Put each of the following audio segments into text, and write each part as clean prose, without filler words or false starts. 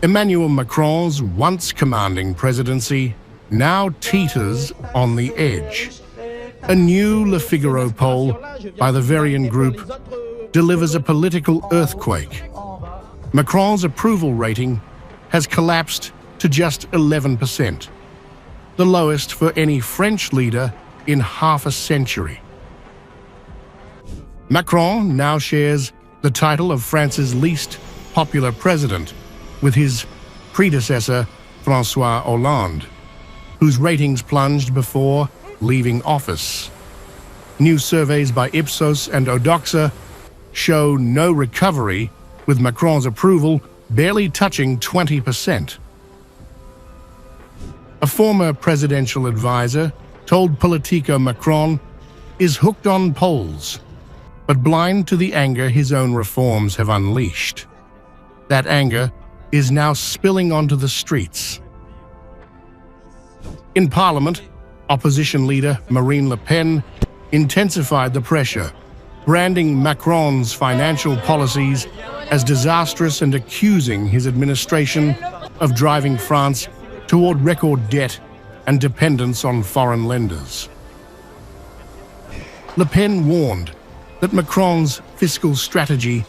Emmanuel Macron's once commanding presidency now teeters on the edge. A new Le Figaro poll by the Varian Group delivers a political earthquake. Macron's approval rating has collapsed to just 11%, the lowest for any French leader in half a century. Macron now shares the title of France's least popular president with his predecessor, François Hollande, whose ratings plunged before leaving office. New surveys by Ipsos and Odoxa show no recovery, with Macron's approval barely touching 20%. A former presidential advisor told Politico Macron is hooked on polls, but blind to the anger his own reforms have unleashed. That anger is now spilling onto the streets. In Parliament, opposition leader Marine Le Pen intensified the pressure, branding Macron's financial policies as disastrous and accusing his administration of driving France toward record debt and dependence on foreign lenders. Le Pen warned that Macron's fiscal strategy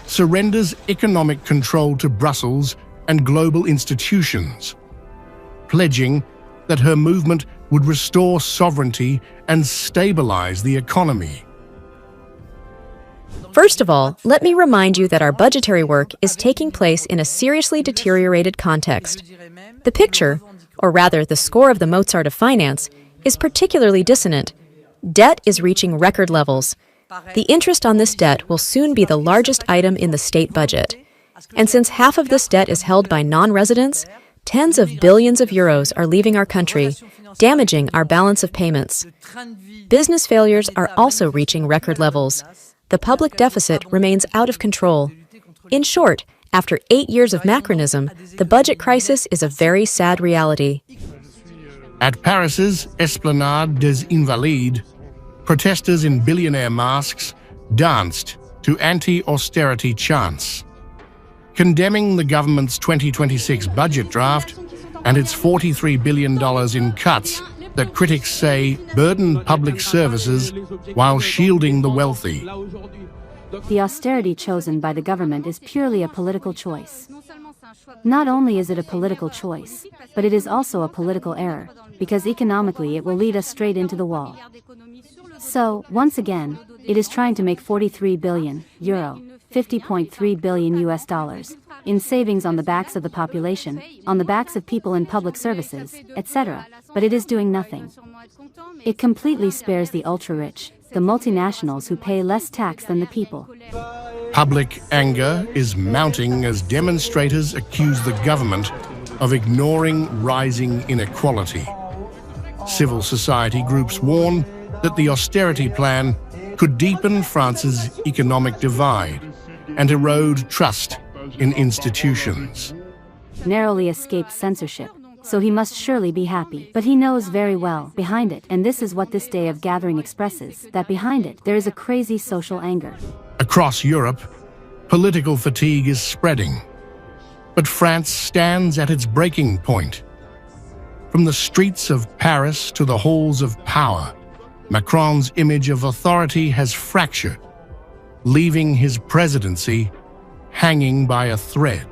surrenders economic control to Brussels and global institutions, pledging that her movement would restore sovereignty and stabilize the economy. First of all, let me remind you that our budgetary work is taking place in a seriously deteriorated context. The picture, or rather the score of the Mozart of finance, is particularly dissonant. Debt is reaching record levels. The interest on this debt will soon be the largest item in the state budget. And since half of this debt is held by non-residents, tens of billions of euros are leaving our country, damaging our balance of payments. Business failures are also reaching record levels. The public deficit remains out of control. In short, after 8 years of Macronism, the budget crisis is a very sad reality. At Paris's Esplanade des Invalides, protesters in billionaire masks danced to anti-austerity chants, condemning the government's 2026 budget draft and its $43 billion in cuts that critics say burden public services while shielding the wealthy. The austerity chosen by the government is purely a political choice. Not only is it a political choice, but it is also a political error, because economically it will lead us straight into the wall. So, once again, it is trying to make 43 billion euro, 50.3 billion US dollars, in savings on the backs of the population, on the backs of people in public services, etc., but it is doing nothing. It completely spares the ultra-rich, the multinationals who pay less tax than the people. Public anger is mounting as demonstrators accuse the government of ignoring rising inequality. Civil society groups warn that the austerity plan could deepen France's economic divide and erode trust in institutions. Narrowly escaped censorship, so he must surely be happy. But he knows very well, behind it, and this is what this day of gathering expresses, that behind it, there is a crazy social anger. Across Europe, political fatigue is spreading, but France stands at its breaking point. From the streets of Paris to the halls of power, Macron's image of authority has fractured, leaving his presidency hanging by a thread.